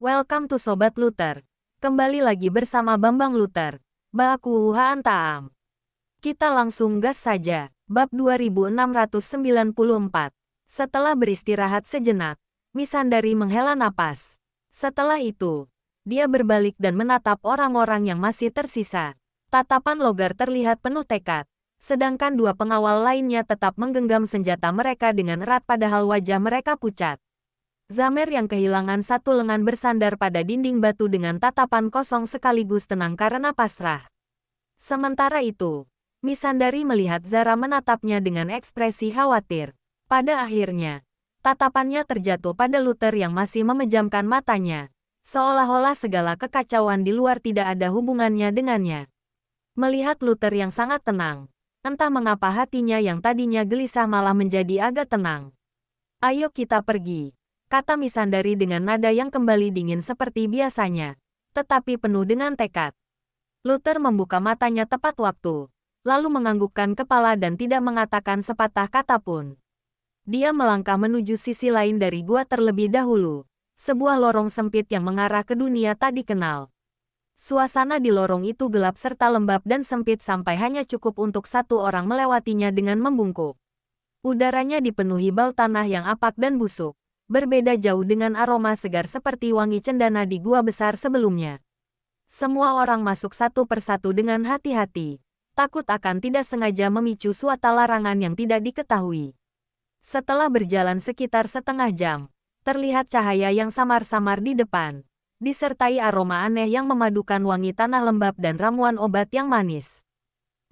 Welcome to Sobat Luther. Kembali lagi bersama Bambang Luther. Baku Haan Taam. Kita langsung gas saja. Bab 2694. Setelah beristirahat sejenak, Misandari menghela napas. Setelah itu, dia berbalik dan menatap orang-orang yang masih tersisa. Tatapan Logar terlihat penuh tekad, sedangkan dua pengawal lainnya tetap menggenggam senjata mereka dengan erat padahal wajah mereka pucat. Zamer yang kehilangan satu lengan bersandar pada dinding batu dengan tatapan kosong sekaligus tenang karena pasrah. Sementara itu, Misandari melihat Zara menatapnya dengan ekspresi khawatir. Pada akhirnya, tatapannya terjatuh pada Luther yang masih memejamkan matanya, seolah-olah segala kekacauan di luar tidak ada hubungannya dengannya. Melihat Luther yang sangat tenang, entah mengapa hatinya yang tadinya gelisah malah menjadi agak tenang. "Ayo kita pergi," kata Misandari dengan nada yang kembali dingin seperti biasanya, tetapi penuh dengan tekad. Luther membuka matanya tepat waktu, lalu menganggukkan kepala dan tidak mengatakan sepatah kata pun. Dia melangkah menuju sisi lain dari gua terlebih dahulu, sebuah lorong sempit yang mengarah ke dunia tak dikenal. Suasana di lorong itu gelap serta lembab dan sempit sampai hanya cukup untuk satu orang melewatinya dengan membungkuk. Udaranya dipenuhi bau tanah yang apak dan busuk, berbeda jauh dengan aroma segar seperti wangi cendana di gua besar sebelumnya. Semua orang masuk satu persatu dengan hati-hati, takut akan tidak sengaja memicu suatu larangan yang tidak diketahui. Setelah berjalan sekitar setengah jam, terlihat cahaya yang samar-samar di depan, disertai aroma aneh yang memadukan wangi tanah lembab dan ramuan obat yang manis.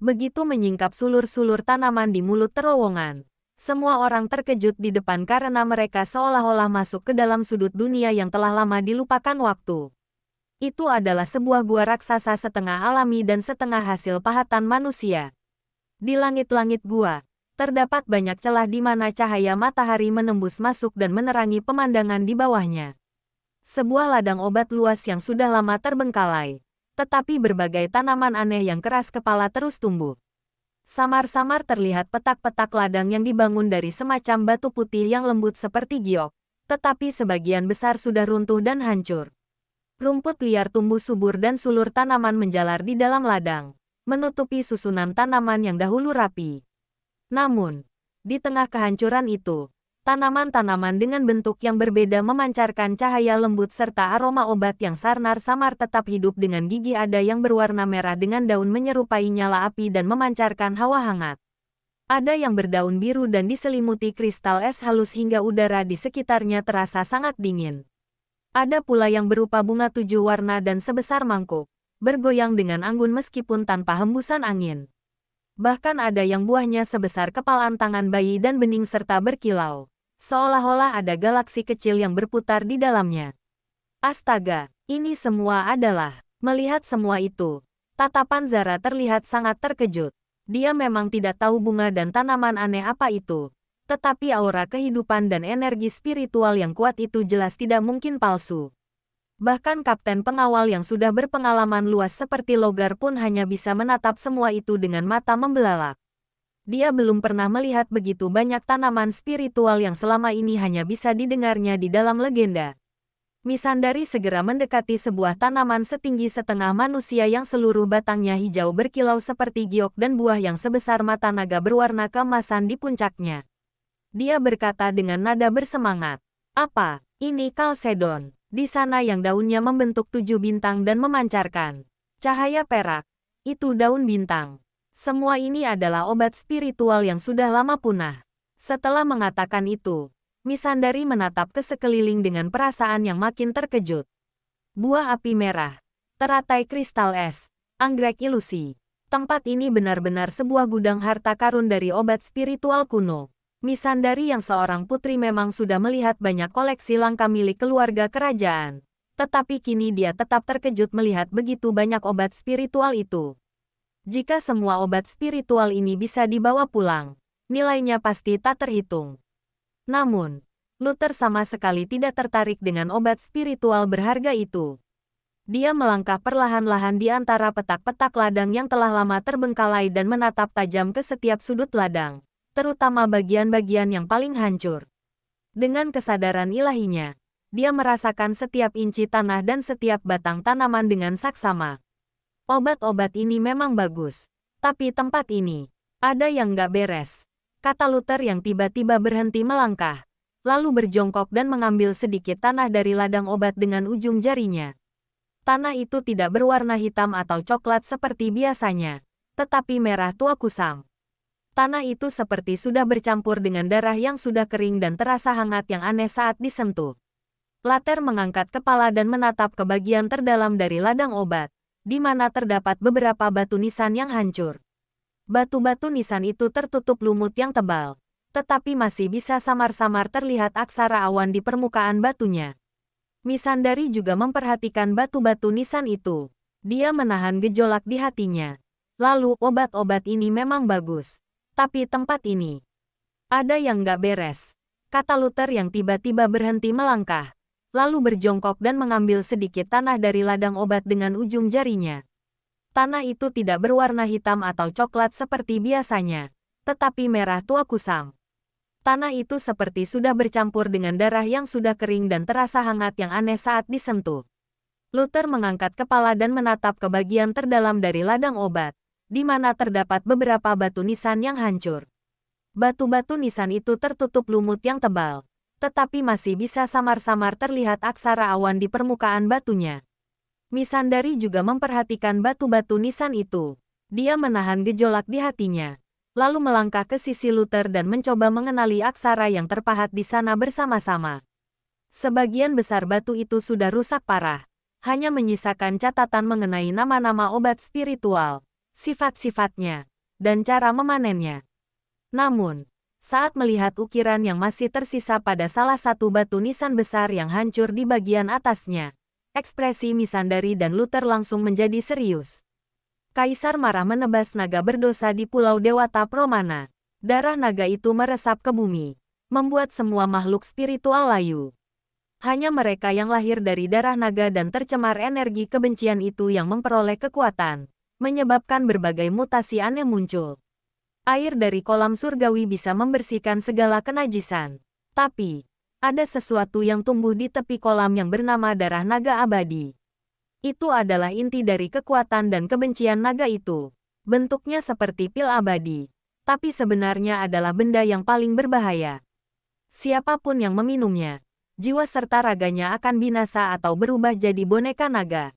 Begitu menyingkap sulur-sulur tanaman di mulut terowongan, semua orang terkejut di depan karena mereka seolah-olah masuk ke dalam sudut dunia yang telah lama dilupakan waktu. Itu adalah sebuah gua raksasa setengah alami dan setengah hasil pahatan manusia. Di langit-langit gua, terdapat banyak celah di mana cahaya matahari menembus masuk dan menerangi pemandangan di bawahnya. Sebuah ladang obat luas yang sudah lama terbengkalai, tetapi berbagai tanaman aneh yang keras kepala terus tumbuh. Samar-samar terlihat petak-petak ladang yang dibangun dari semacam batu putih yang lembut seperti giok, tetapi sebagian besar sudah runtuh dan hancur. Rumput liar tumbuh subur dan sulur tanaman menjalar di dalam ladang, menutupi susunan tanaman yang dahulu rapi. Namun, di tengah kehancuran itu, tanaman-tanaman dengan bentuk yang berbeda memancarkan cahaya lembut serta aroma obat yang samar-samar tetap hidup dengan gigi ada yang berwarna merah dengan daun menyerupai nyala api dan memancarkan hawa hangat. Ada yang berdaun biru dan diselimuti kristal es halus hingga udara di sekitarnya terasa sangat dingin. Ada pula yang berupa bunga 7 warna dan sebesar mangkuk, bergoyang dengan anggun meskipun tanpa hembusan angin. Bahkan ada yang buahnya sebesar kepalan tangan bayi dan bening serta berkilau, seolah-olah ada galaksi kecil yang berputar di dalamnya. Astaga, ini semua adalah... Melihat semua itu, tatapan Zara terlihat sangat terkejut. Dia memang tidak tahu bunga dan tanaman aneh apa itu, tetapi aura kehidupan dan energi spiritual yang kuat itu jelas tidak mungkin palsu. Bahkan kapten pengawal yang sudah berpengalaman luas seperti Logar pun hanya bisa menatap semua itu dengan mata membelalak. Dia belum pernah melihat begitu banyak tanaman spiritual yang selama ini hanya bisa didengarnya di dalam legenda. Misandari segera mendekati sebuah tanaman setinggi setengah manusia yang seluruh batangnya hijau berkilau seperti giok dan buah yang sebesar mata naga berwarna keemasan di puncaknya. Dia berkata dengan nada bersemangat, "Apa, ini Kalsedon?" Di sana yang daunnya membentuk 7 bintang dan memancarkan cahaya perak. Itu daun bintang. Semua ini adalah obat spiritual yang sudah lama punah. Setelah mengatakan itu, Misandari menatap ke sekeliling dengan perasaan yang makin terkejut. Buah api merah, teratai kristal es, anggrek ilusi. Tempat ini benar-benar sebuah gudang harta karun dari obat spiritual kuno. Misandari yang seorang putri memang sudah melihat banyak koleksi langka milik keluarga kerajaan. Tetapi kini dia tetap terkejut melihat begitu banyak obat spiritual itu. Jika semua obat spiritual ini bisa dibawa pulang, nilainya pasti tak terhitung. Namun, Luther sama sekali tidak tertarik dengan obat spiritual berharga itu. Dia melangkah perlahan-lahan di antara petak-petak ladang yang telah lama terbengkalai dan menatap tajam ke setiap sudut ladang, terutama bagian-bagian yang paling hancur. Dengan kesadaran ilahinya, dia merasakan setiap inci tanah dan setiap batang tanaman dengan saksama. Obat-obat ini memang bagus. Tapi tempat ini, ada yang nggak beres. Kata Luther yang tiba-tiba berhenti melangkah. Lalu berjongkok dan mengambil sedikit tanah dari ladang obat dengan ujung jarinya. Tanah itu tidak berwarna hitam atau coklat seperti biasanya, tetapi merah tua kusam. Tanah itu seperti sudah bercampur dengan darah yang sudah kering dan terasa hangat yang aneh saat disentuh. Luther mengangkat kepala dan menatap ke bagian terdalam dari ladang obat, di mana terdapat beberapa batu nisan yang hancur. Batu-batu nisan itu tertutup lumut yang tebal, tetapi masih bisa samar-samar terlihat aksara awan di permukaan batunya. Misandari juga memperhatikan batu-batu nisan itu. Dia menahan gejolak di hatinya. Lalu, obat-obat ini memang bagus. Tapi tempat ini, ada yang nggak beres. Kata Luther yang tiba-tiba berhenti melangkah. Lalu berjongkok dan mengambil sedikit tanah dari ladang obat dengan ujung jarinya. Tanah itu tidak berwarna hitam atau coklat seperti biasanya, tetapi merah tua kusam. Tanah itu seperti sudah bercampur dengan darah yang sudah kering dan terasa hangat yang aneh saat disentuh. Luther mengangkat kepala dan menatap ke bagian terdalam dari ladang obat, di mana terdapat beberapa batu nisan yang hancur. Batu-batu nisan itu tertutup lumut yang tebal, tetapi masih bisa samar-samar terlihat aksara awan di permukaan batunya. Misandari juga memperhatikan batu-batu nisan itu. Dia menahan gejolak di hatinya, lalu melangkah ke sisi Luther dan mencoba mengenali aksara yang terpahat di sana bersama-sama. Sebagian besar batu itu sudah rusak parah, hanya menyisakan catatan mengenai nama-nama obat spiritual, sifat-sifatnya, dan cara memanennya. Namun, saat melihat ukiran yang masih tersisa pada salah satu batu nisan besar yang hancur di bagian atasnya, ekspresi Misandari dan Luther langsung menjadi serius. Kaisar marah menebas naga berdosa di Pulau Dewata Promana. Darah naga itu meresap ke bumi, membuat semua makhluk spiritual layu. Hanya mereka yang lahir dari darah naga dan tercemar energi kebencian itu yang memperoleh kekuatan, menyebabkan berbagai mutasi aneh muncul. Air dari kolam surgawi bisa membersihkan segala kenajisan. Tapi, ada sesuatu yang tumbuh di tepi kolam yang bernama darah naga abadi. Itu adalah inti dari kekuatan dan kebencian naga itu. Bentuknya seperti pil abadi, tapi sebenarnya adalah benda yang paling berbahaya. Siapapun yang meminumnya, jiwa serta raganya akan binasa atau berubah jadi boneka naga.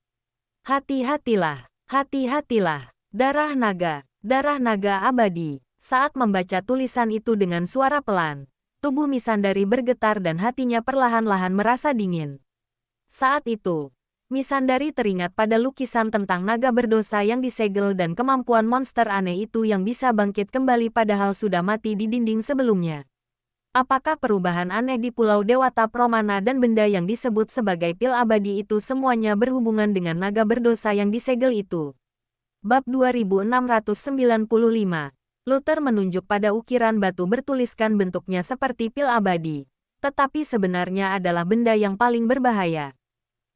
Hati-hatilah, hati-hatilah, darah naga abadi. Saat membaca tulisan itu dengan suara pelan, tubuh Misandari bergetar dan hatinya perlahan-lahan merasa dingin. Saat itu, Misandari teringat pada lukisan tentang naga berdosa yang disegel dan kemampuan monster aneh itu yang bisa bangkit kembali padahal sudah mati di dinding sebelumnya. Apakah perubahan aneh di Pulau Dewata Promana dan benda yang disebut sebagai pil abadi itu semuanya berhubungan dengan naga berdosa yang disegel itu? Bab 2695. Luther menunjuk pada ukiran batu bertuliskan bentuknya seperti pil abadi, tetapi sebenarnya adalah benda yang paling berbahaya.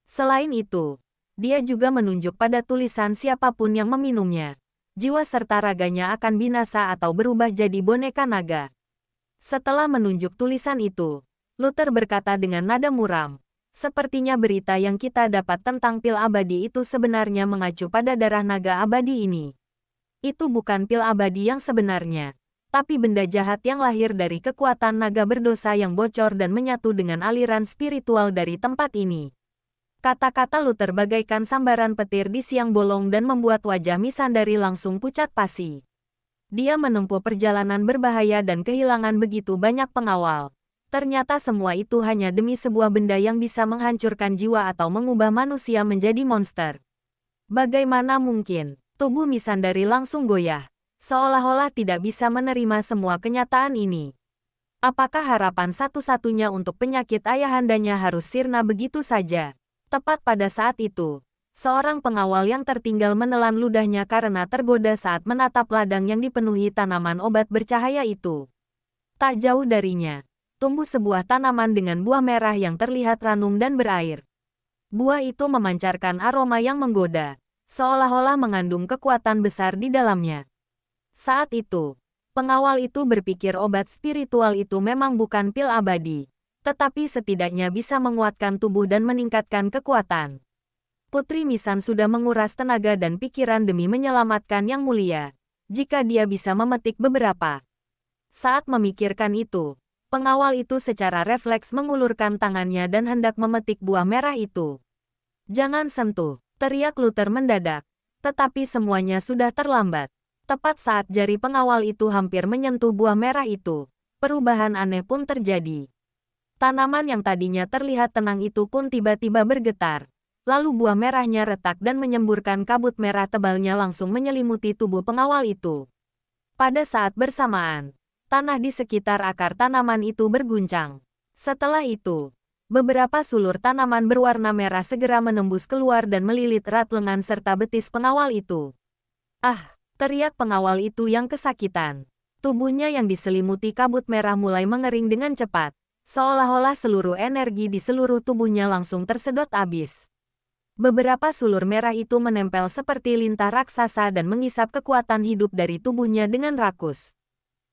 Selain itu, dia juga menunjuk pada tulisan siapapun yang meminumnya, jiwa serta raganya akan binasa atau berubah jadi boneka naga. Setelah menunjuk tulisan itu, Luther berkata dengan nada muram, sepertinya berita yang kita dapat tentang pil abadi itu sebenarnya mengacu pada darah naga abadi ini. Itu bukan pil abadi yang sebenarnya, tapi benda jahat yang lahir dari kekuatan naga berdosa yang bocor dan menyatu dengan aliran spiritual dari tempat ini. Kata-kata Luther bagaikan sambaran petir di siang bolong dan membuat wajah Misandari langsung pucat pasi. Dia menempuh perjalanan berbahaya dan kehilangan begitu banyak pengawal. Ternyata semua itu hanya demi sebuah benda yang bisa menghancurkan jiwa atau mengubah manusia menjadi monster. Bagaimana mungkin? Tubuh Misandari langsung goyah, seolah-olah tidak bisa menerima semua kenyataan ini. Apakah harapan satu-satunya untuk penyakit ayahandanya harus sirna begitu saja? Tepat pada saat itu, seorang pengawal yang tertinggal menelan ludahnya karena tergoda saat menatap ladang yang dipenuhi tanaman obat bercahaya itu. Tak jauh darinya, tumbuh sebuah tanaman dengan buah merah yang terlihat ranum dan berair. Buah itu memancarkan aroma yang menggoda, seolah-olah mengandung kekuatan besar di dalamnya. Saat itu, pengawal itu berpikir obat spiritual itu memang bukan pil abadi, tetapi setidaknya bisa menguatkan tubuh dan meningkatkan kekuatan. Putri Misan sudah menguras tenaga dan pikiran demi menyelamatkan Yang Mulia. Jika dia bisa memetik beberapa. Saat memikirkan itu, pengawal itu secara refleks mengulurkan tangannya dan hendak memetik buah merah itu. Jangan sentuh, teriak Luther mendadak. Tetapi semuanya sudah terlambat. Tepat saat jari pengawal itu hampir menyentuh buah merah itu, perubahan aneh pun terjadi. Tanaman yang tadinya terlihat tenang itu pun tiba-tiba bergetar. Lalu buah merahnya retak dan menyemburkan kabut merah tebalnya langsung menyelimuti tubuh pengawal itu. Pada saat bersamaan, tanah di sekitar akar tanaman itu berguncang. Setelah itu, beberapa sulur tanaman berwarna merah segera menembus keluar dan melilit erat lengan serta betis pengawal itu. Ah! Teriak pengawal itu yang kesakitan. Tubuhnya yang diselimuti kabut merah mulai mengering dengan cepat, seolah-olah seluruh energi di seluruh tubuhnya langsung tersedot habis. Beberapa sulur merah itu menempel seperti lintah raksasa dan mengisap kekuatan hidup dari tubuhnya dengan rakus.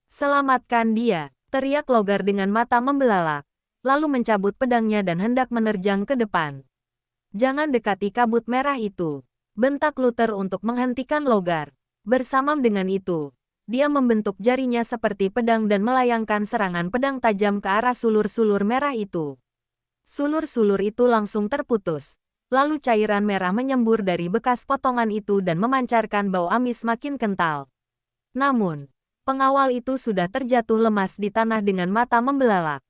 "Selamatkan dia!" teriak Logar dengan mata membelalak, lalu mencabut pedangnya dan hendak menerjang ke depan. "Jangan dekati kabut merah itu!" bentak Luther untuk menghentikan Logar. Bersamaan dengan itu, dia membentuk jarinya seperti pedang dan melayangkan serangan pedang tajam ke arah sulur-sulur merah itu. Sulur-sulur itu langsung terputus. Lalu cairan merah menyembur dari bekas potongan itu dan memancarkan bau amis makin kental. Namun, pengawal itu sudah terjatuh lemas di tanah dengan mata membelalak.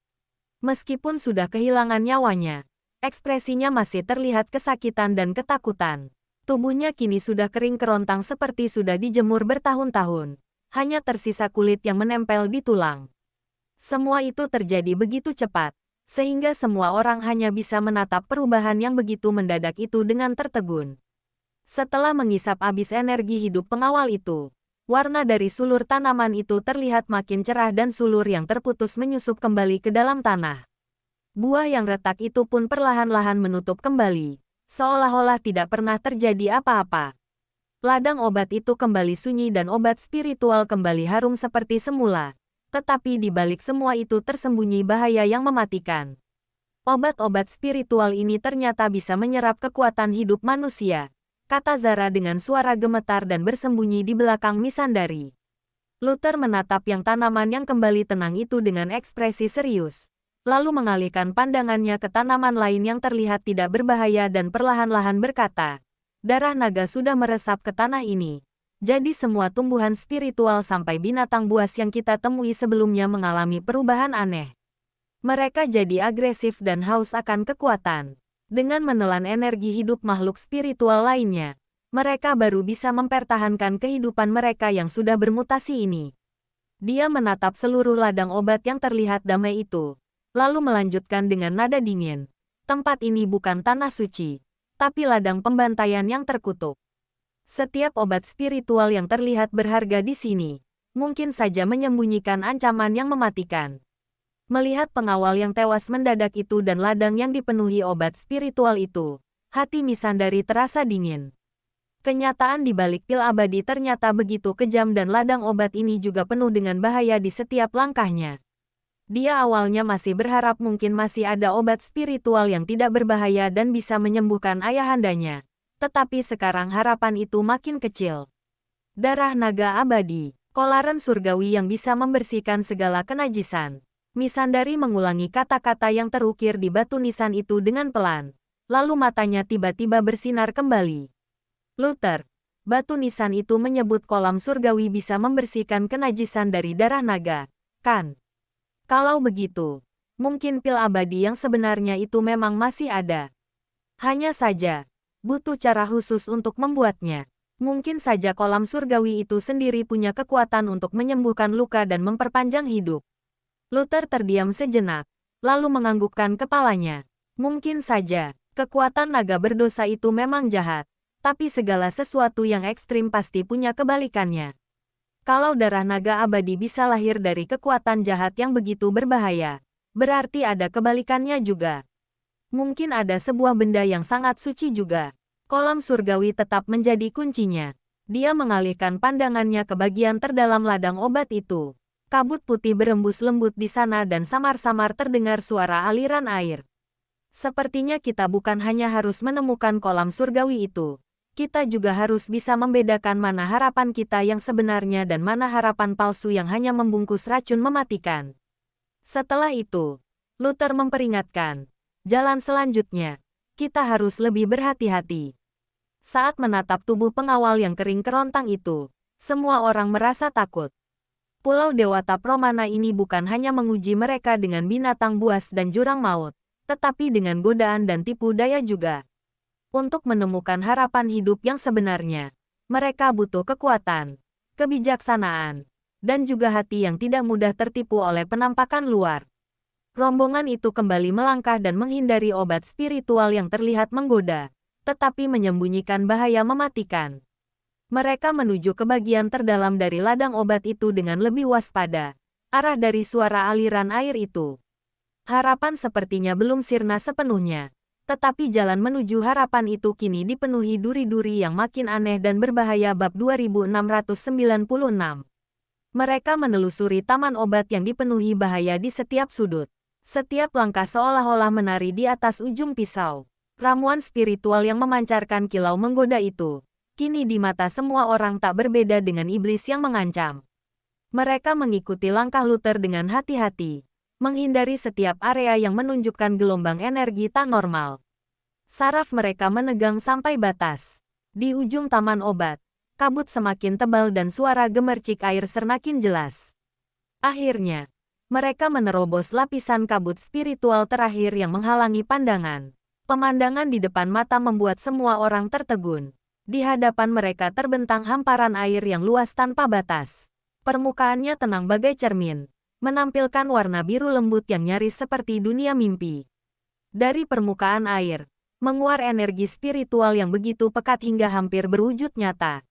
Meskipun sudah kehilangan nyawanya, ekspresinya masih terlihat kesakitan dan ketakutan. Tubuhnya kini sudah kering kerontang seperti sudah dijemur bertahun-tahun. Hanya tersisa kulit yang menempel di tulang. Semua itu terjadi begitu cepat, sehingga semua orang hanya bisa menatap perubahan yang begitu mendadak itu dengan tertegun. Setelah mengisap habis energi hidup pengawal itu, warna dari sulur tanaman itu terlihat makin cerah dan sulur yang terputus menyusup kembali ke dalam tanah. Buah yang retak itu pun perlahan-lahan menutup kembali, seolah-olah tidak pernah terjadi apa-apa. Ladang obat itu kembali sunyi dan obat spiritual kembali harum seperti semula. Tetapi di balik semua itu tersembunyi bahaya yang mematikan. Obat-obat spiritual ini ternyata bisa menyerap kekuatan hidup manusia, kata Zara dengan suara gemetar dan bersembunyi di belakang Misandari. Luther menatap yang tanaman yang kembali tenang itu dengan ekspresi serius, lalu mengalihkan pandangannya ke tanaman lain yang terlihat tidak berbahaya dan perlahan-lahan berkata, "Darah naga sudah meresap ke tanah ini. Jadi semua tumbuhan spiritual sampai binatang buas yang kita temui sebelumnya mengalami perubahan aneh. Mereka jadi agresif dan haus akan kekuatan. Dengan menelan energi hidup makhluk spiritual lainnya, mereka baru bisa mempertahankan kehidupan mereka yang sudah bermutasi ini." Dia menatap seluruh ladang obat yang terlihat damai itu, lalu melanjutkan dengan nada dingin. "Tempat ini bukan tanah suci, tapi ladang pembantaian yang terkutuk. Setiap obat spiritual yang terlihat berharga di sini, mungkin saja menyembunyikan ancaman yang mematikan." Melihat pengawal yang tewas mendadak itu dan ladang yang dipenuhi obat spiritual itu, hati Misandari terasa dingin. Kenyataan di balik pil abadi ternyata begitu kejam dan ladang obat ini juga penuh dengan bahaya di setiap langkahnya. Dia awalnya masih berharap mungkin masih ada obat spiritual yang tidak berbahaya dan bisa menyembuhkan ayahandanya. Tetapi sekarang harapan itu makin kecil. Darah naga abadi, kolaran surgawi yang bisa membersihkan segala kenajisan. Misandari mengulangi kata-kata yang terukir di batu nisan itu dengan pelan. Lalu matanya tiba-tiba bersinar kembali. "Luther, batu nisan itu menyebut kolam surgawi bisa membersihkan kenajisan dari darah naga, kan? Kalau begitu, mungkin pil abadi yang sebenarnya itu memang masih ada. Hanya saja, butuh cara khusus untuk membuatnya. Mungkin saja kolam surgawi itu sendiri punya kekuatan untuk menyembuhkan luka dan memperpanjang hidup." Luther terdiam sejenak, lalu menganggukkan kepalanya. Mungkin saja, kekuatan naga berdosa itu memang jahat, tapi segala sesuatu yang ekstrim pasti punya kebalikannya. Kalau darah naga abadi bisa lahir dari kekuatan jahat yang begitu berbahaya, berarti ada kebalikannya juga. Mungkin ada sebuah benda yang sangat suci juga. Kolam surgawi tetap menjadi kuncinya. Dia mengalihkan pandangannya ke bagian terdalam ladang obat itu. Kabut putih berembus lembut di sana dan samar-samar terdengar suara aliran air. Sepertinya kita bukan hanya harus menemukan kolam surgawi itu. Kita juga harus bisa membedakan mana harapan kita yang sebenarnya dan mana harapan palsu yang hanya membungkus racun mematikan. Setelah itu, Luther memperingatkan, jalan selanjutnya, kita harus lebih berhati-hati. Saat menatap tubuh pengawal yang kering kerontang itu, semua orang merasa takut. Pulau Dewata Promana ini bukan hanya menguji mereka dengan binatang buas dan jurang maut, tetapi dengan godaan dan tipu daya juga. Untuk menemukan harapan hidup yang sebenarnya, mereka butuh kekuatan, kebijaksanaan, dan juga hati yang tidak mudah tertipu oleh penampakan luar. Rombongan itu kembali melangkah dan menghindari obat spiritual yang terlihat menggoda, tetapi menyembunyikan bahaya mematikan. Mereka menuju ke bagian terdalam dari ladang obat itu dengan lebih waspada, arah dari suara aliran air itu. Harapan sepertinya belum sirna sepenuhnya, tetapi jalan menuju harapan itu kini dipenuhi duri-duri yang makin aneh dan berbahaya. Bab 2696. Mereka menelusuri taman obat yang dipenuhi bahaya di setiap sudut. Setiap langkah seolah-olah menari di atas ujung pisau. Ramuan spiritual yang memancarkan kilau menggoda itu, kini di mata semua orang tak berbeda dengan iblis yang mengancam. Mereka mengikuti langkah Luther dengan hati-hati, menghindari setiap area yang menunjukkan gelombang energi tak normal. Saraf mereka menegang sampai batas. Di ujung taman obat, kabut semakin tebal dan suara gemercik air semakin jelas. Akhirnya, mereka menerobos lapisan kabut spiritual terakhir yang menghalangi pandangan. Pemandangan di depan mata membuat semua orang tertegun. Di hadapan mereka terbentang hamparan air yang luas tanpa batas. Permukaannya tenang bagai cermin, menampilkan warna biru lembut yang nyaris seperti dunia mimpi. Dari permukaan air, menguar energi spiritual yang begitu pekat hingga hampir berwujud nyata.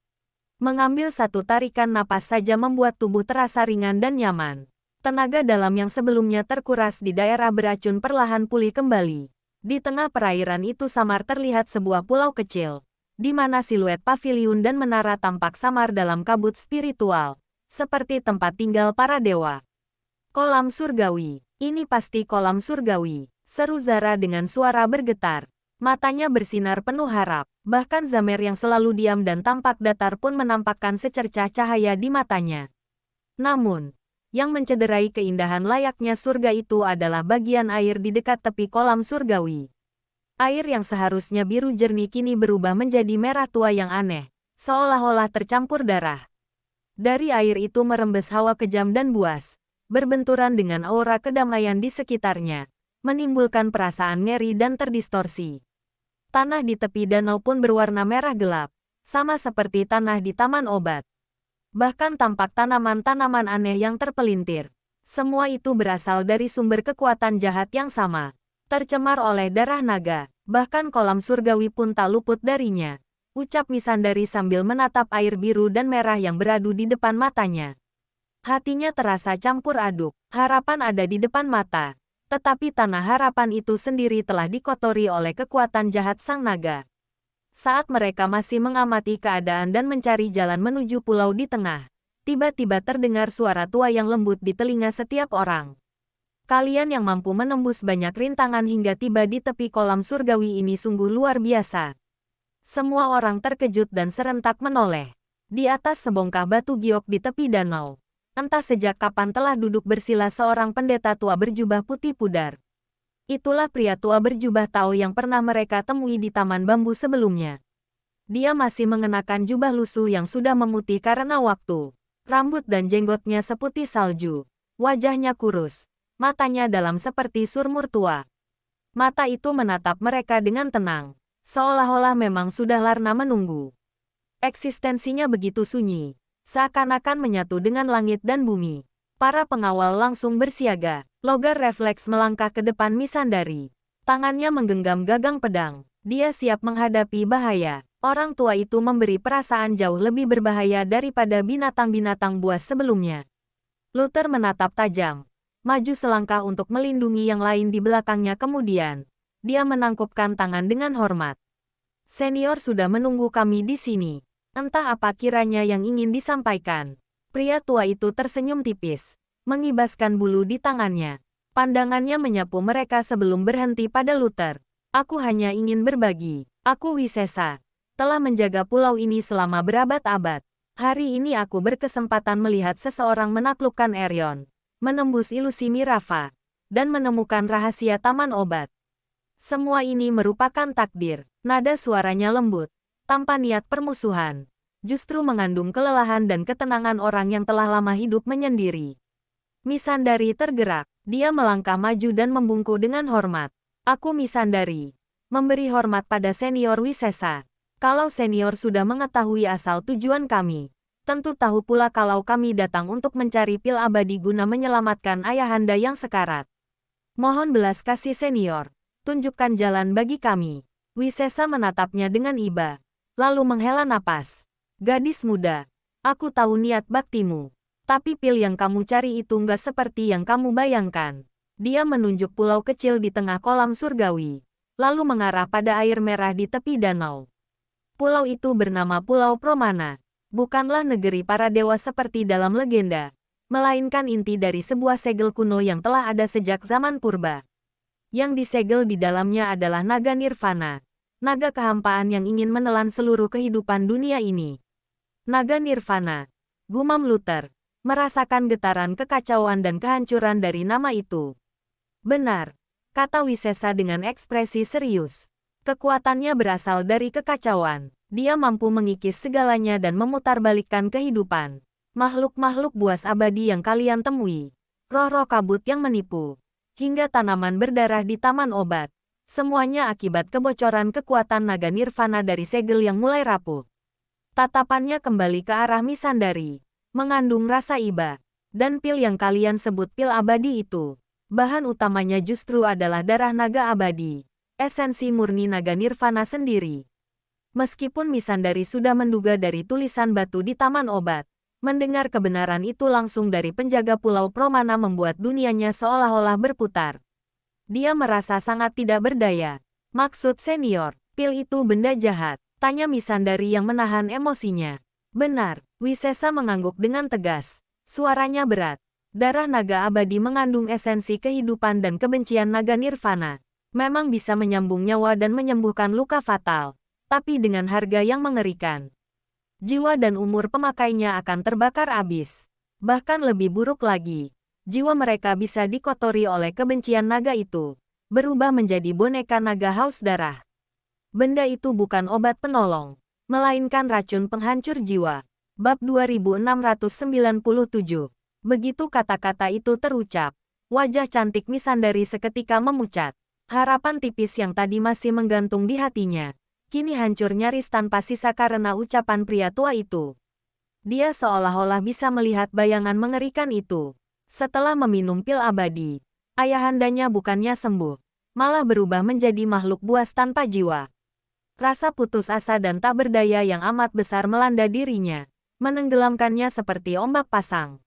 Mengambil satu tarikan napas saja membuat tubuh terasa ringan dan nyaman. Tenaga dalam yang sebelumnya terkuras di daerah beracun perlahan pulih kembali. Di tengah perairan itu samar terlihat sebuah pulau kecil, di mana siluet paviliun dan menara tampak samar dalam kabut spiritual, seperti tempat tinggal para dewa. Kolam surgawi, ini pasti kolam surgawi, seru Zara dengan suara bergetar. Matanya bersinar penuh harap, bahkan Zamer yang selalu diam dan tampak datar pun menampakkan secercah cahaya di matanya. Namun, yang mencederai keindahan layaknya surga itu adalah bagian air di dekat tepi kolam surgawi. Air yang seharusnya biru jernih kini berubah menjadi merah tua yang aneh, seolah-olah tercampur darah. Dari air itu merembes hawa kejam dan buas, berbenturan dengan aura kedamaian di sekitarnya, menimbulkan perasaan ngeri dan terdistorsi. Tanah di tepi danau pun berwarna merah gelap, sama seperti tanah di taman obat. Bahkan tampak tanaman-tanaman aneh yang terpelintir. Semua itu berasal dari sumber kekuatan jahat yang sama, tercemar oleh darah naga. Bahkan kolam surgawi pun tak luput darinya, ucap Misandari sambil menatap air biru dan merah yang beradu di depan matanya. Hatinya terasa campur aduk, harapan ada di depan mata, tetapi tanah harapan itu sendiri telah dikotori oleh kekuatan jahat sang naga. Saat mereka masih mengamati keadaan dan mencari jalan menuju pulau di tengah, tiba-tiba terdengar suara tua yang lembut di telinga setiap orang. Kalian yang mampu menembus banyak rintangan hingga tiba di tepi kolam surgawi ini sungguh luar biasa. Semua orang terkejut dan serentak menoleh. Di atas sebongkah batu giok di tepi danau, entah sejak kapan telah duduk bersila seorang pendeta tua berjubah putih pudar. Itulah pria tua berjubah Tao yang pernah mereka temui di taman bambu sebelumnya. Dia masih mengenakan jubah lusuh yang sudah memutih karena waktu. Rambut dan jenggotnya seputih salju. Wajahnya kurus. Matanya dalam seperti surmur tua. Mata itu menatap mereka dengan tenang, seolah-olah memang sudah larna menunggu. Eksistensinya begitu sunyi, seakan-akan menyatu dengan langit dan bumi. Para pengawal langsung bersiaga. Logar refleks melangkah ke depan Misandari. Tangannya menggenggam gagang pedang. Dia siap menghadapi bahaya. Orang tua itu memberi perasaan jauh lebih berbahaya daripada binatang-binatang buas sebelumnya. Luther menatap tajam. Maju selangkah untuk melindungi yang lain di belakangnya kemudian. Dia menangkupkan tangan dengan hormat. Senior sudah menunggu kami di sini. Entah apa kiranya yang ingin disampaikan. Pria tua itu tersenyum tipis. mengibaskan bulu di tangannya. Pandangannya menyapu mereka sebelum berhenti pada Luther. Aku hanya ingin berbagi. Aku Wisesa. Telah menjaga pulau ini selama berabad-abad. Hari ini aku berkesempatan melihat seseorang menaklukkan Erion, menembus ilusi Mirafa, dan menemukan rahasia taman obat. Semua ini merupakan takdir. Nada suaranya lembut, tanpa niat permusuhan. Justru mengandung kelelahan dan ketenangan orang yang telah lama hidup menyendiri. Misandari tergerak. Dia melangkah maju dan membungkuk dengan hormat. Aku Misandari. Memberi hormat pada senior Wisesa. Kalau senior sudah mengetahui asal tujuan kami, tentu tahu pula kalau kami datang untuk mencari pil abadi guna menyelamatkan ayahanda yang sekarat. Mohon belas kasih senior. Tunjukkan jalan bagi kami. Wisesa menatapnya dengan iba, lalu menghela napas. Gadis muda, aku tahu niat baktimu. Tapi pil yang kamu cari itu nggak seperti yang kamu bayangkan. Dia menunjuk pulau kecil di tengah kolam surgawi, lalu mengarah pada air merah di tepi danau. Pulau itu bernama Pulau Promana. Bukanlah negeri para dewa seperti dalam legenda, melainkan inti dari sebuah segel kuno yang telah ada sejak zaman purba. Yang disegel di dalamnya adalah naga nirvana, naga kehampaan yang ingin menelan seluruh kehidupan dunia ini. Naga nirvana, gumam Luther, merasakan getaran kekacauan dan kehancuran dari nama itu. Benar, kata Wisesa dengan ekspresi serius. Kekuatannya berasal dari kekacauan. Dia mampu mengikis segalanya dan memutarbalikkan kehidupan. Makhluk-makhluk buas abadi yang kalian temui, roh-roh kabut yang menipu, hingga tanaman berdarah di taman obat. Semuanya akibat kebocoran kekuatan naga nirvana dari segel yang mulai rapuh. Tatapannya kembali ke arah Misandari, mengandung rasa iba. Dan pil yang kalian sebut pil abadi itu, bahan utamanya justru adalah darah naga abadi, esensi murni naga nirvana sendiri. Meskipun Misandari sudah menduga dari tulisan batu di taman obat, mendengar kebenaran itu langsung dari penjaga Pulau Promana membuat dunianya seolah-olah berputar. Dia merasa sangat tidak berdaya. Maksud senior, pil itu benda jahat, tanya Misandari yang menahan emosinya. Benar, Wisesa mengangguk dengan tegas. Suaranya berat. Darah naga abadi mengandung esensi kehidupan dan kebencian naga nirvana. Memang bisa menyambung nyawa dan menyembuhkan luka fatal, tapi dengan harga yang mengerikan. Jiwa dan umur pemakainya akan terbakar habis. Bahkan lebih buruk lagi, jiwa mereka bisa dikotori oleh kebencian naga itu, berubah menjadi boneka naga haus darah. Benda itu bukan obat penolong, melainkan racun penghancur jiwa. Bab 2697. Begitu kata-kata itu terucap, wajah cantik Misandari seketika memucat. Harapan tipis yang tadi masih menggantung di hatinya, kini hancur nyaris tanpa sisa karena ucapan pria tua itu. Dia seolah-olah bisa melihat bayangan mengerikan itu. Setelah meminum pil abadi, ayahandanya bukannya sembuh, malah berubah menjadi makhluk buas tanpa jiwa. Rasa putus asa dan tak berdaya yang amat besar melanda dirinya, menenggelamkannya seperti ombak pasang.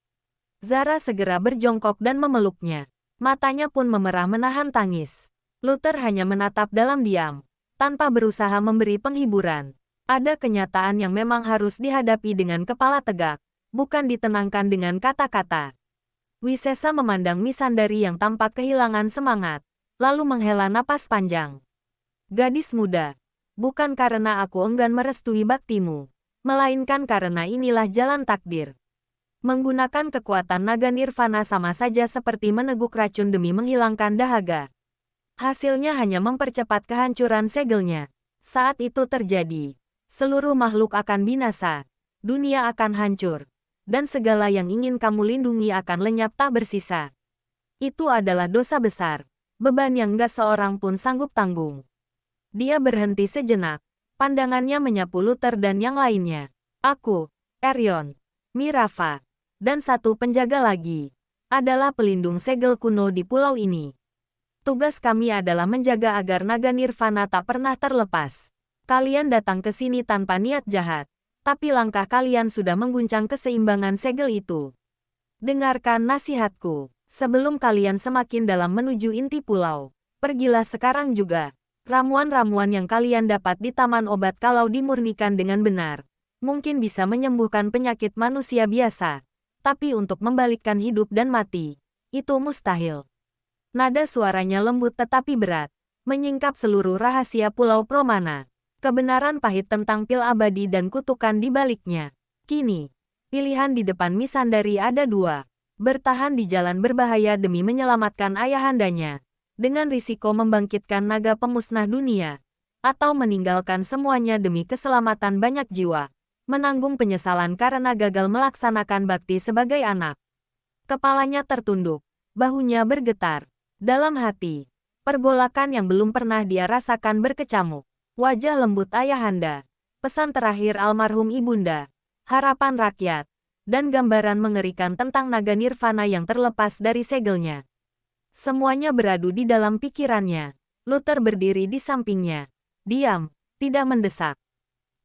Zara segera berjongkok dan memeluknya. Matanya pun memerah menahan tangis. Luther hanya menatap dalam diam, tanpa berusaha memberi penghiburan. Ada kenyataan yang memang harus dihadapi dengan kepala tegak, bukan ditenangkan dengan kata-kata. Wisesa memandang Misandari yang tampak kehilangan semangat, lalu menghela napas panjang. Gadis muda, bukan karena aku enggan merestui baktimu, melainkan karena inilah jalan takdir. Menggunakan kekuatan naga nirvana sama saja seperti meneguk racun demi menghilangkan dahaga. Hasilnya hanya mempercepat kehancuran segelnya. Saat itu terjadi, seluruh makhluk akan binasa, dunia akan hancur, dan segala yang ingin kamu lindungi akan lenyap tak bersisa. Itu adalah dosa besar, beban yang gak seorang pun sanggup tanggung. Dia berhenti sejenak, pandangannya menyapu Luther dan yang lainnya. Aku, Erion, Mirafa, dan satu penjaga lagi, adalah pelindung segel kuno di pulau ini. Tugas kami adalah menjaga agar naga nirvana tak pernah terlepas. Kalian datang ke sini tanpa niat jahat, tapi langkah kalian sudah mengguncang keseimbangan segel itu. Dengarkan nasihatku, sebelum kalian semakin dalam menuju inti pulau, pergilah sekarang juga. Ramuan-ramuan yang kalian dapat di taman obat kalau dimurnikan dengan benar, mungkin bisa menyembuhkan penyakit manusia biasa. Tapi untuk membalikkan hidup dan mati, itu mustahil. Nada suaranya lembut tetapi berat, menyingkap seluruh rahasia Pulau Promana. Kebenaran pahit tentang pil abadi dan kutukan di baliknya. Kini, pilihan di depan Missandari ada dua. Bertahan di jalan berbahaya demi menyelamatkan ayahandanya, dengan risiko membangkitkan naga pemusnah dunia, atau meninggalkan semuanya demi keselamatan banyak jiwa. Menanggung penyesalan karena gagal melaksanakan bakti sebagai anak. Kepalanya tertunduk, bahunya bergetar. Dalam hati, pergolakan yang belum pernah dia rasakan berkecamuk. Wajah lembut ayahanda, pesan terakhir almarhum ibunda, harapan rakyat, dan gambaran mengerikan tentang naga nirvana yang terlepas dari segelnya. Semuanya beradu di dalam pikirannya. Luther berdiri di sampingnya. Diam, tidak mendesak.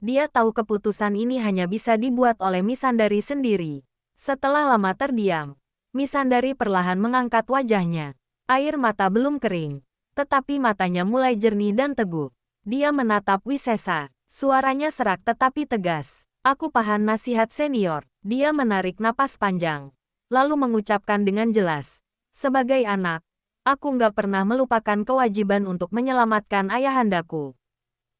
Dia tahu keputusan ini hanya bisa dibuat oleh Missandari sendiri. Setelah lama terdiam, Missandari perlahan mengangkat wajahnya. Air mata belum kering, tetapi matanya mulai jernih dan teguh. Dia menatap Wisesa. Suaranya serak tetapi tegas. Aku paham nasihat senior. Dia menarik napas panjang, lalu mengucapkan dengan jelas. Sebagai anak, aku nggak pernah melupakan kewajiban untuk menyelamatkan ayahandaku.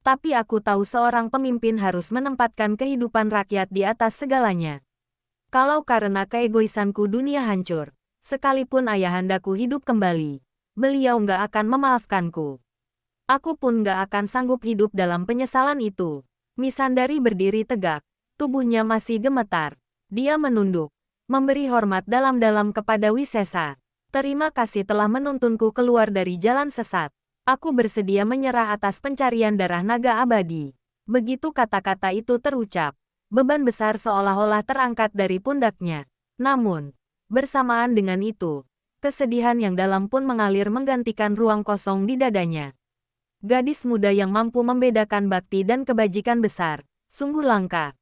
Tapi aku tahu seorang pemimpin harus menempatkan kehidupan rakyat di atas segalanya. Kalau karena keegoisanku dunia hancur, sekalipun ayahandaku hidup kembali, beliau nggak akan memaafkanku. Aku pun nggak akan sanggup hidup dalam penyesalan itu. Missandari berdiri tegak, tubuhnya masih gemetar. Dia menunduk, memberi hormat dalam-dalam kepada Wisesa. Terima kasih telah menuntunku keluar dari jalan sesat. Aku bersedia menyerah atas pencarian darah naga abadi. Begitu kata-kata itu terucap, beban besar seolah-olah terangkat dari pundaknya. Namun, bersamaan dengan itu, kesedihan yang dalam pun mengalir menggantikan ruang kosong di dadanya. Gadis muda yang mampu membedakan bakti dan kebajikan besar, sungguh langka.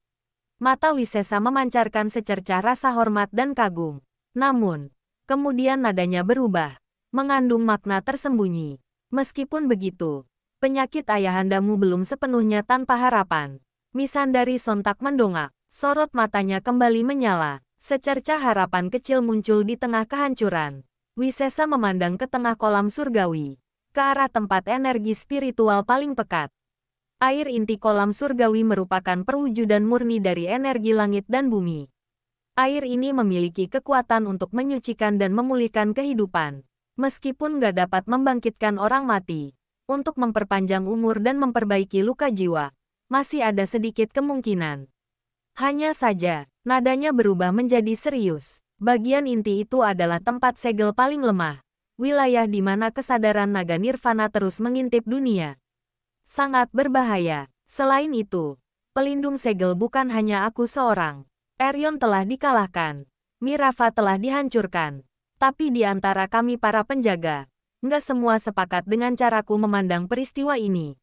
Mata Wisesa memancarkan secercah rasa hormat dan kagum. Namun, kemudian nadanya berubah, mengandung makna tersembunyi. Meskipun begitu, penyakit ayahandamu belum sepenuhnya tanpa harapan. Missandari sontak mendongak, sorot matanya kembali menyala. Secercah harapan kecil muncul di tengah kehancuran. Wisesa memandang ke tengah kolam surgawi, ke arah tempat energi spiritual paling pekat. Air inti kolam surgawi merupakan perwujudan murni dari energi langit dan bumi. Air ini memiliki kekuatan untuk menyucikan dan memulihkan kehidupan. Meskipun nggak dapat membangkitkan orang mati, untuk memperpanjang umur dan memperbaiki luka jiwa, masih ada sedikit kemungkinan. Hanya saja, nadanya berubah menjadi serius. Bagian inti itu adalah tempat segel paling lemah, wilayah di mana kesadaran naga nirvana terus mengintip dunia. Sangat berbahaya. Selain itu, pelindung segel bukan hanya aku seorang. Erion telah dikalahkan. Mirafa telah dihancurkan. Tapi di antara kami para penjaga, nggak semua sepakat dengan caraku memandang peristiwa ini.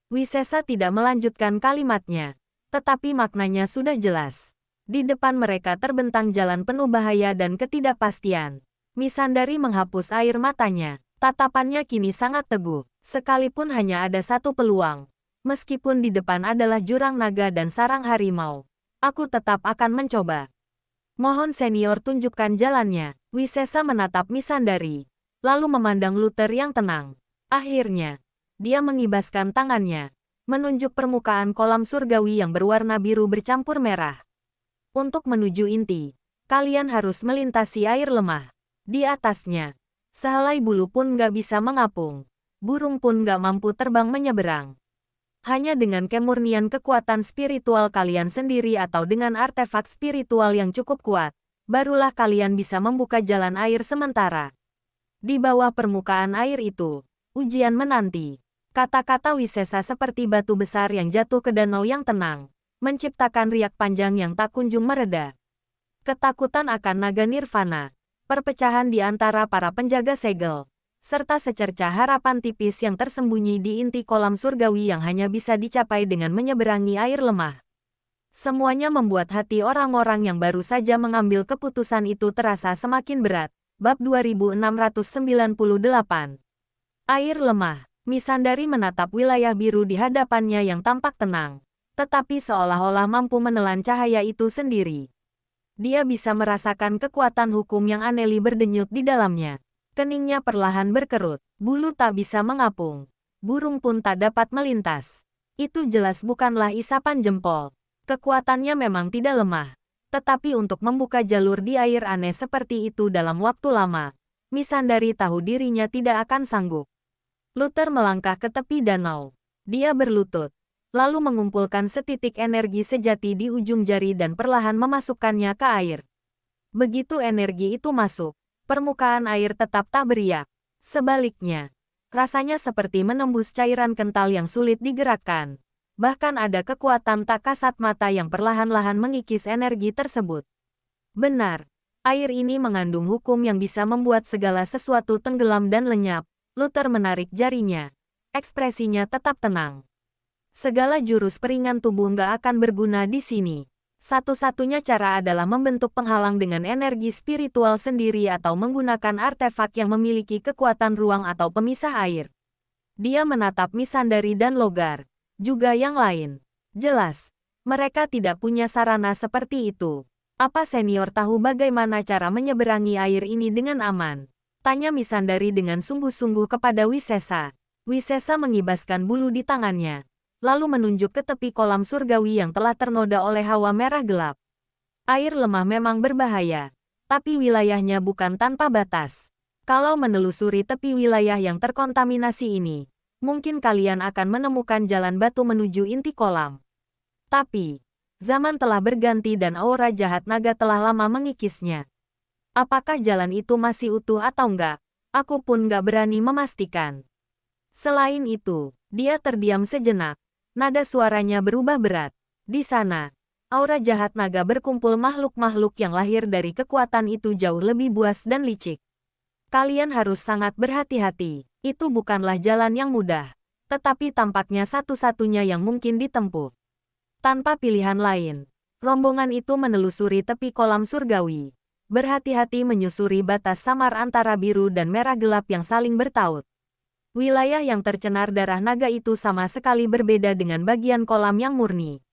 Wisesa tidak melanjutkan kalimatnya, tetapi maknanya sudah jelas. Di depan mereka terbentang jalan penuh bahaya dan ketidakpastian. Missandari menghapus air matanya. Tatapannya kini sangat teguh, sekalipun hanya ada satu peluang. Meskipun di depan adalah jurang naga dan sarang harimau, aku tetap akan mencoba. Mohon senior tunjukkan jalannya. Wisesa menatap Missandari, lalu memandang Luther yang tenang. Akhirnya, dia mengibaskan tangannya, menunjuk permukaan kolam surgawi yang berwarna biru bercampur merah. Untuk menuju inti, kalian harus melintasi air lemah. Di atasnya, sehelai bulu pun nggak bisa mengapung. Burung pun nggak mampu terbang menyeberang. Hanya dengan kemurnian kekuatan spiritual kalian sendiri atau dengan artefak spiritual yang cukup kuat, barulah kalian bisa membuka jalan air sementara. Di bawah permukaan air itu, ujian menanti. Kata-kata Wisesa seperti batu besar yang jatuh ke danau yang tenang, menciptakan riak panjang yang tak kunjung mereda. Ketakutan akan naga nirvana, perpecahan di antara para penjaga segel, serta secercah harapan tipis yang tersembunyi di inti kolam surgawi yang hanya bisa dicapai dengan menyeberangi air lemah. Semuanya membuat hati orang-orang yang baru saja mengambil keputusan itu terasa semakin berat. Bab 2698. Air lemah. Missandari menatap wilayah biru di hadapannya yang tampak tenang, tetapi seolah-olah mampu menelan cahaya itu sendiri. Dia bisa merasakan kekuatan hukum yang aneh berdenyut di dalamnya. Keningnya perlahan berkerut, bulu tak bisa mengapung. Burung pun tak dapat melintas. Itu jelas bukanlah isapan jempol. Kekuatannya memang tidak lemah. Tetapi untuk membuka jalur di air aneh seperti itu dalam waktu lama, Misandari tahu dirinya tidak akan sanggup. Luther melangkah ke tepi danau. Dia berlutut, lalu mengumpulkan setitik energi sejati di ujung jari dan perlahan memasukkannya ke air. Begitu energi itu masuk, permukaan air tetap tak beriak. Sebaliknya, rasanya seperti menembus cairan kental yang sulit digerakkan. Bahkan ada kekuatan tak kasat mata yang perlahan-lahan mengikis energi tersebut. Benar, air ini mengandung hukum yang bisa membuat segala sesuatu tenggelam dan lenyap. Luther menarik jarinya. Ekspresinya tetap tenang. Segala jurus peringan tubuh nggak akan berguna di sini. Satu-satunya cara adalah membentuk penghalang dengan energi spiritual sendiri atau menggunakan artefak yang memiliki kekuatan ruang atau pemisah air. Dia menatap Misandari dan Logar, juga yang lain. Jelas, mereka tidak punya sarana seperti itu. Apa senior tahu bagaimana cara menyeberangi air ini dengan aman? Tanya Misandari dengan sungguh-sungguh kepada Wisesa. Wisesa mengibaskan bulu di tangannya, lalu menunjuk ke tepi kolam surgawi yang telah ternoda oleh hawa merah gelap. Air lemah memang berbahaya, tapi wilayahnya bukan tanpa batas. Kalau menelusuri tepi wilayah yang terkontaminasi ini, mungkin kalian akan menemukan jalan batu menuju inti kolam. Tapi, zaman telah berganti dan aura jahat naga telah lama mengikisnya. Apakah jalan itu masih utuh atau enggak? Aku pun enggak berani memastikan. Selain itu, dia terdiam sejenak. Nada suaranya berubah berat. Di sana, aura jahat naga berkumpul makhluk-makhluk yang lahir dari kekuatan itu jauh lebih buas dan licik. Kalian harus sangat berhati-hati. Itu bukanlah jalan yang mudah, tetapi tampaknya satu-satunya yang mungkin ditempuh. Tanpa pilihan lain, rombongan itu menelusuri tepi kolam surgawi. Berhati-hati menyusuri batas samar antara biru dan merah gelap yang saling bertaut. Wilayah yang tercenar darah naga itu sama sekali berbeda dengan bagian kolam yang murni.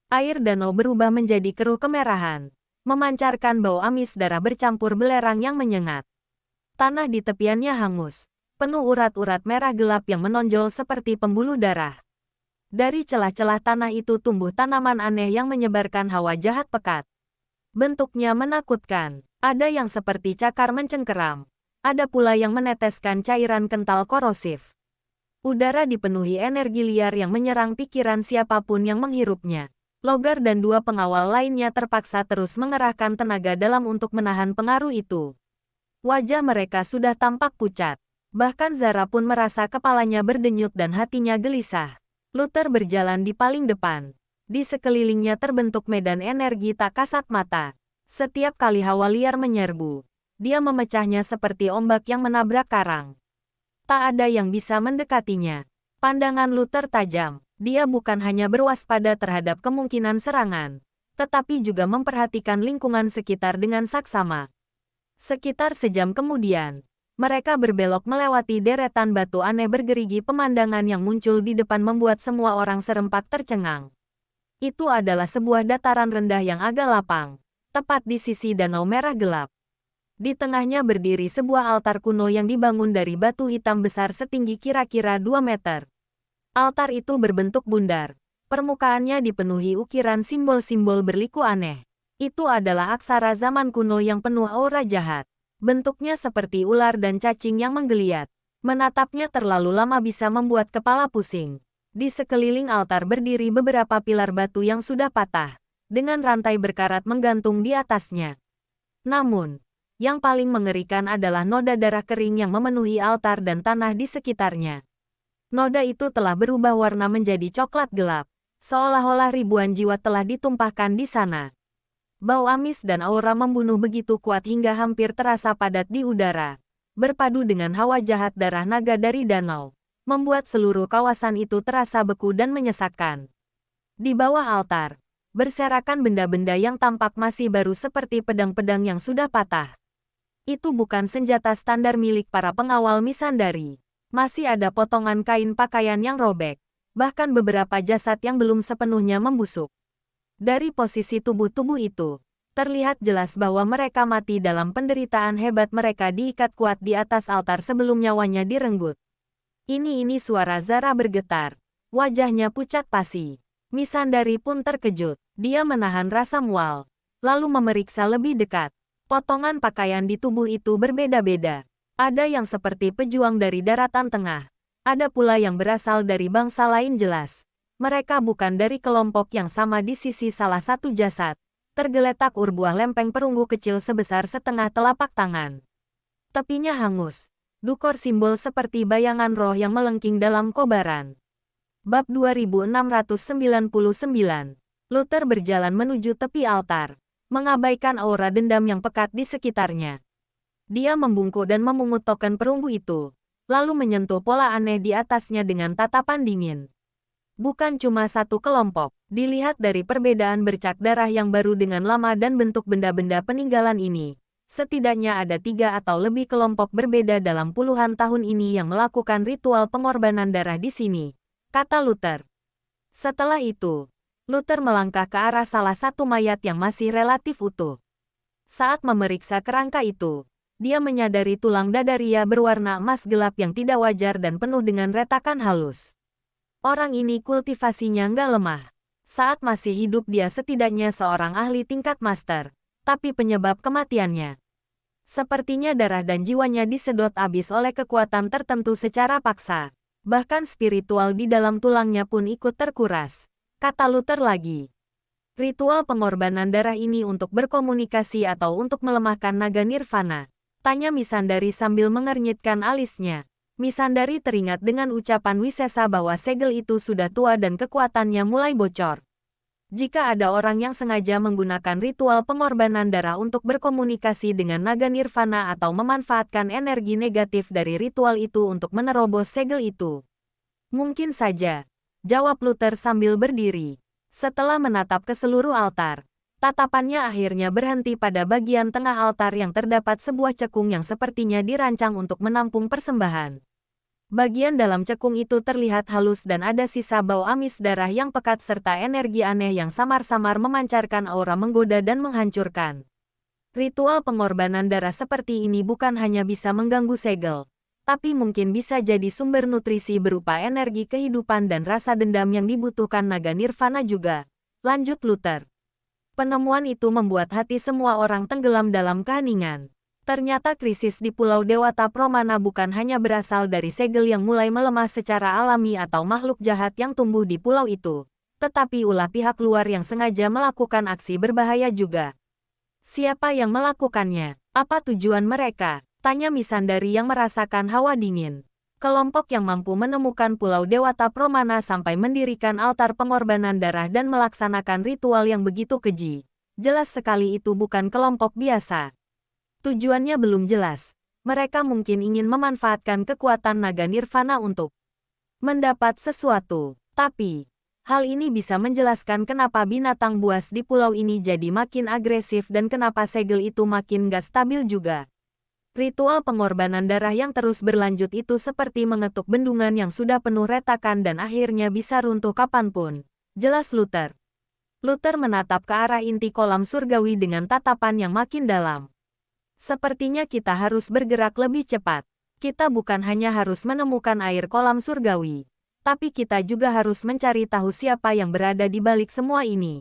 Air danau berubah menjadi keruh kemerahan, memancarkan bau amis darah bercampur belerang yang menyengat. Tanah di tepiannya hangus, penuh urat-urat merah gelap yang menonjol seperti pembuluh darah. Dari celah-celah tanah itu tumbuh tanaman aneh yang menyebarkan hawa jahat pekat. Bentuknya menakutkan, ada yang seperti cakar mencengkeram, ada pula yang meneteskan cairan kental korosif. Udara dipenuhi energi liar yang menyerang pikiran siapapun yang menghirupnya. Logar dan dua pengawal lainnya terpaksa terus mengerahkan tenaga dalam untuk menahan pengaruh itu. Wajah mereka sudah tampak pucat. Bahkan Zara pun merasa kepalanya berdenyut dan hatinya gelisah. Luther berjalan di paling depan. Di sekelilingnya terbentuk medan energi tak kasat mata. Setiap kali hawa liar menyerbu, dia memecahnya seperti ombak yang menabrak karang. Tak ada yang bisa mendekatinya. Pandangan Luther tajam. Dia bukan hanya berwaspada terhadap kemungkinan serangan, tetapi juga memperhatikan lingkungan sekitar dengan saksama. Sekitar sejam kemudian, mereka berbelok melewati deretan batu aneh bergerigi. Pemandangan yang muncul di depan membuat semua orang serempak tercengang. Itu adalah sebuah dataran rendah yang agak lapang, tepat di sisi danau merah gelap. Di tengahnya berdiri sebuah altar kuno yang dibangun dari batu hitam besar setinggi kira-kira 2 meter. Altar itu berbentuk bundar. Permukaannya dipenuhi ukiran simbol-simbol berliku aneh. Itu adalah aksara zaman kuno yang penuh aura jahat. Bentuknya seperti ular dan cacing yang menggeliat. Menatapnya terlalu lama bisa membuat kepala pusing. Di sekeliling altar berdiri beberapa pilar batu yang sudah patah, dengan rantai berkarat menggantung di atasnya. Namun, yang paling mengerikan adalah noda darah kering yang memenuhi altar dan tanah di sekitarnya. Noda itu telah berubah warna menjadi coklat gelap, seolah-olah ribuan jiwa telah ditumpahkan di sana. Bau amis dan aura membunuh begitu kuat hingga hampir terasa padat di udara, berpadu dengan hawa jahat darah naga dari danau, membuat seluruh kawasan itu terasa beku dan menyesakkan. Di bawah altar, berserakan benda-benda yang tampak masih baru seperti pedang-pedang yang sudah patah. Itu bukan senjata standar milik para pengawal Misandari. Masih ada potongan kain pakaian yang robek, bahkan beberapa jasad yang belum sepenuhnya membusuk. Dari posisi tubuh-tubuh itu, Terlihat jelas bahwa mereka mati dalam penderitaan hebat, mereka diikat kuat di atas altar sebelum nyawanya direnggut. Ini suara Zara bergetar. Wajahnya pucat pasi. Misandari pun terkejut. Dia menahan rasa mual. Lalu memeriksa lebih dekat. Potongan pakaian di tubuh itu berbeda-beda. Ada yang seperti pejuang dari daratan tengah. Ada pula yang berasal dari bangsa lain jelas. Mereka bukan dari kelompok yang sama. Di sisi salah satu jasad, tergeletak urbuah lempeng perunggu kecil sebesar setengah telapak tangan. Tepinya hangus. Dukor simbol seperti bayangan roh yang melengking dalam kobaran. Bab 2699. Luther berjalan menuju tepi altar, mengabaikan aura dendam yang pekat di sekitarnya. Dia membungkuk dan memungut token perunggu itu, lalu menyentuh pola aneh di atasnya dengan tatapan dingin. Bukan cuma satu kelompok, dilihat dari perbedaan bercak darah yang baru dengan lama dan bentuk benda-benda peninggalan ini. Setidaknya ada 3 atau lebih kelompok berbeda dalam puluhan tahun ini yang melakukan ritual pengorbanan darah di sini, kata Luther. Setelah itu, Luther melangkah ke arah salah satu mayat yang masih relatif utuh. Saat memeriksa kerangka itu, dia menyadari tulang dada Ria berwarna emas gelap yang tidak wajar dan penuh dengan retakan halus. Orang ini kultivasinya nggak lemah. Saat masih hidup dia setidaknya seorang ahli tingkat master, tapi penyebab kematiannya, sepertinya darah dan jiwanya disedot habis oleh kekuatan tertentu secara paksa. Bahkan spiritual di dalam tulangnya pun ikut terkuras. Kata Luther lagi. Ritual pengorbanan darah ini untuk berkomunikasi atau untuk melemahkan naga nirvana? Tanya Misandari sambil mengernyitkan alisnya. Misandari teringat dengan ucapan Wisesa bahwa segel itu sudah tua dan kekuatannya mulai bocor. Jika ada orang yang sengaja menggunakan ritual pengorbanan darah untuk berkomunikasi dengan naga nirvana atau memanfaatkan energi negatif dari ritual itu untuk menerobos segel itu, mungkin saja, jawab Luther sambil berdiri. Setelah menatap ke seluruh altar, tatapannya akhirnya berhenti pada bagian tengah altar yang terdapat sebuah cekung yang sepertinya dirancang untuk menampung persembahan. Bagian dalam cekung itu terlihat halus dan ada sisa bau amis darah yang pekat serta energi aneh yang samar-samar memancarkan aura menggoda dan menghancurkan. Ritual pengorbanan darah seperti ini bukan hanya bisa mengganggu segel, tapi mungkin bisa jadi sumber nutrisi berupa energi kehidupan dan rasa dendam yang dibutuhkan naga nirvana juga, lanjut Luther. Penemuan itu membuat hati semua orang tenggelam dalam keheningan. Ternyata krisis di Pulau Dewata Promana bukan hanya berasal dari segel yang mulai melemah secara alami atau makhluk jahat yang tumbuh di pulau itu, tetapi ulah pihak luar yang sengaja melakukan aksi berbahaya juga. Siapa yang melakukannya? Apa tujuan mereka? Tanya Misandari yang merasakan hawa dingin. Kelompok yang mampu menemukan Pulau Dewata Promana sampai mendirikan altar pengorbanan darah dan melaksanakan ritual yang begitu keji. Jelas sekali itu bukan kelompok biasa. Tujuannya belum jelas. Mereka mungkin ingin memanfaatkan kekuatan naga nirvana untuk mendapat sesuatu. Tapi, hal ini bisa menjelaskan kenapa binatang buas di pulau ini jadi makin agresif dan kenapa segel itu makin gak stabil juga. Ritual pengorbanan darah yang terus berlanjut itu seperti mengetuk bendungan yang sudah penuh retakan dan akhirnya bisa runtuh kapanpun. Jelas Luther. Luther menatap ke arah inti kolam surgawi dengan tatapan yang makin dalam. Sepertinya kita harus bergerak lebih cepat. Kita bukan hanya harus menemukan air kolam surgawi, tapi kita juga harus mencari tahu siapa yang berada di balik semua ini.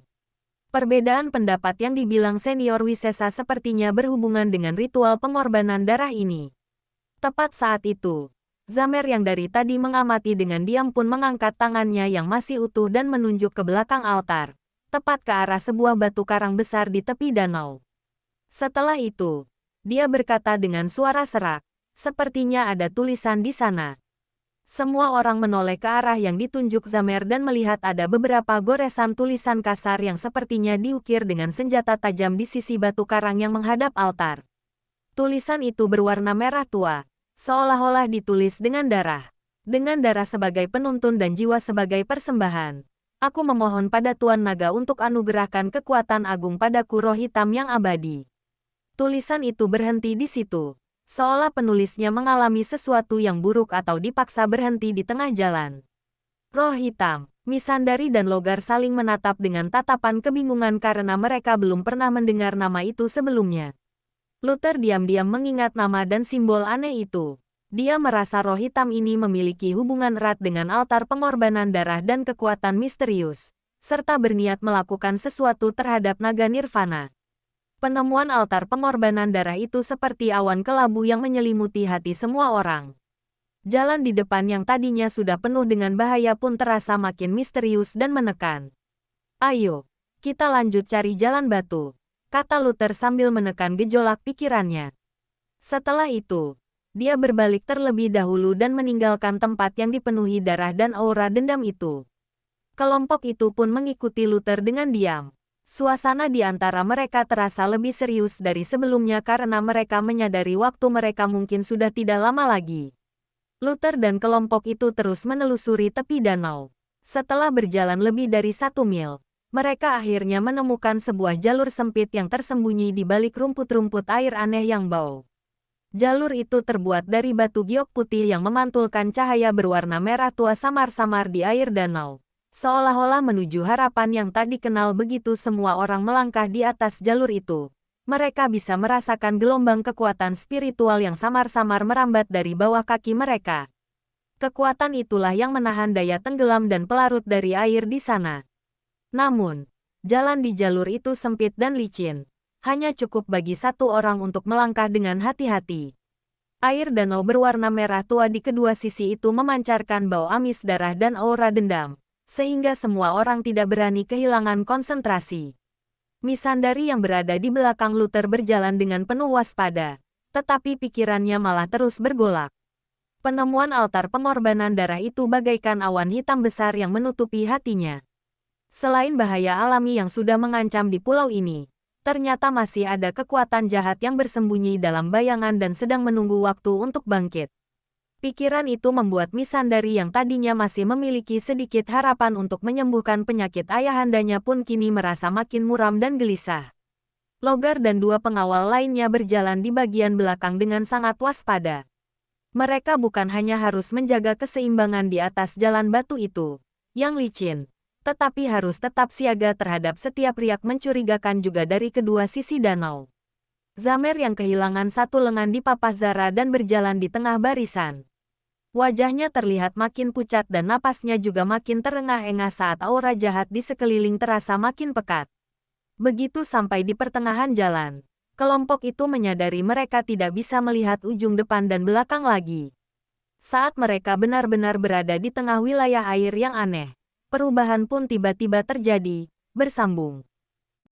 Perbedaan pendapat yang dibilang senior Wisesa sepertinya berhubungan dengan ritual pengorbanan darah ini. Tepat saat itu, Zamer yang dari tadi mengamati dengan diam pun mengangkat tangannya yang masih utuh dan menunjuk ke belakang altar, tepat ke arah sebuah batu karang besar di tepi danau. Setelah itu, dia berkata dengan suara serak, sepertinya ada tulisan di sana. Semua orang menoleh ke arah yang ditunjuk Zamer dan melihat ada beberapa goresan tulisan kasar yang sepertinya diukir dengan senjata tajam di sisi batu karang yang menghadap altar. Tulisan itu berwarna merah tua, seolah-olah ditulis dengan darah. Dengan darah sebagai penuntun dan jiwa sebagai persembahan. Aku memohon pada Tuan Naga untuk anugerahkan kekuatan agung padaku roh hitam yang abadi. Tulisan itu berhenti di situ, seolah penulisnya mengalami sesuatu yang buruk atau dipaksa berhenti di tengah jalan. Roh hitam, Misandari dan Logar saling menatap dengan tatapan kebingungan karena mereka belum pernah mendengar nama itu sebelumnya. Luther diam-diam mengingat nama dan simbol aneh itu. Dia merasa roh hitam ini memiliki hubungan erat dengan altar pengorbanan darah dan kekuatan misterius, serta berniat melakukan sesuatu terhadap naga nirvana. Penemuan altar pengorbanan darah itu seperti awan kelabu yang menyelimuti hati semua orang. Jalan di depan yang tadinya sudah penuh dengan bahaya pun terasa makin misterius dan menekan. "Ayo, kita lanjut cari jalan batu," kata Luther sambil menekan gejolak pikirannya. Setelah itu, dia berbalik terlebih dahulu dan meninggalkan tempat yang dipenuhi darah dan aura dendam itu. Kelompok itu pun mengikuti Luther dengan diam. Suasana di antara mereka terasa lebih serius dari sebelumnya karena mereka menyadari waktu mereka mungkin sudah tidak lama lagi. Luther dan kelompok itu terus menelusuri tepi danau. Setelah berjalan lebih dari 1 mil, mereka akhirnya menemukan sebuah jalur sempit yang tersembunyi di balik rumput-rumput air aneh yang bau. Jalur itu terbuat dari batu giok putih yang memantulkan cahaya berwarna merah tua samar-samar di air danau. Seolah-olah menuju harapan yang tak dikenal. Begitu semua orang melangkah di atas jalur itu, mereka bisa merasakan gelombang kekuatan spiritual yang samar-samar merambat dari bawah kaki mereka. Kekuatan itulah yang menahan daya tenggelam dan pelarut dari air di sana. Namun, jalan di jalur itu sempit dan licin. Hanya cukup bagi 1 orang untuk melangkah dengan hati-hati. Air danau berwarna merah tua di kedua sisi itu memancarkan bau amis darah dan aura dendam, sehingga semua orang tidak berani kehilangan konsentrasi. Misandari yang berada di belakang Luther berjalan dengan penuh waspada, tetapi pikirannya malah terus bergolak. Penemuan altar pengorbanan darah itu bagaikan awan hitam besar yang menutupi hatinya. Selain bahaya alami yang sudah mengancam di pulau ini, ternyata masih ada kekuatan jahat yang bersembunyi dalam bayangan dan sedang menunggu waktu untuk bangkit. Pikiran itu membuat Misandari yang tadinya masih memiliki sedikit harapan untuk menyembuhkan penyakit ayahandanya pun kini merasa makin muram dan gelisah. Logar dan 2 pengawal lainnya berjalan di bagian belakang dengan sangat waspada. Mereka bukan hanya harus menjaga keseimbangan di atas jalan batu itu, yang licin, tetapi harus tetap siaga terhadap setiap riak mencurigakan juga dari kedua sisi danau. Zamer yang kehilangan 1 lengan dipapas Zara dan berjalan di tengah barisan. Wajahnya terlihat makin pucat dan napasnya juga makin terengah-engah saat aura jahat di sekeliling terasa makin pekat. Begitu sampai di pertengahan jalan, kelompok itu menyadari mereka tidak bisa melihat ujung depan dan belakang lagi. Saat mereka benar-benar berada di tengah wilayah air yang aneh, perubahan pun tiba-tiba terjadi, bersambung.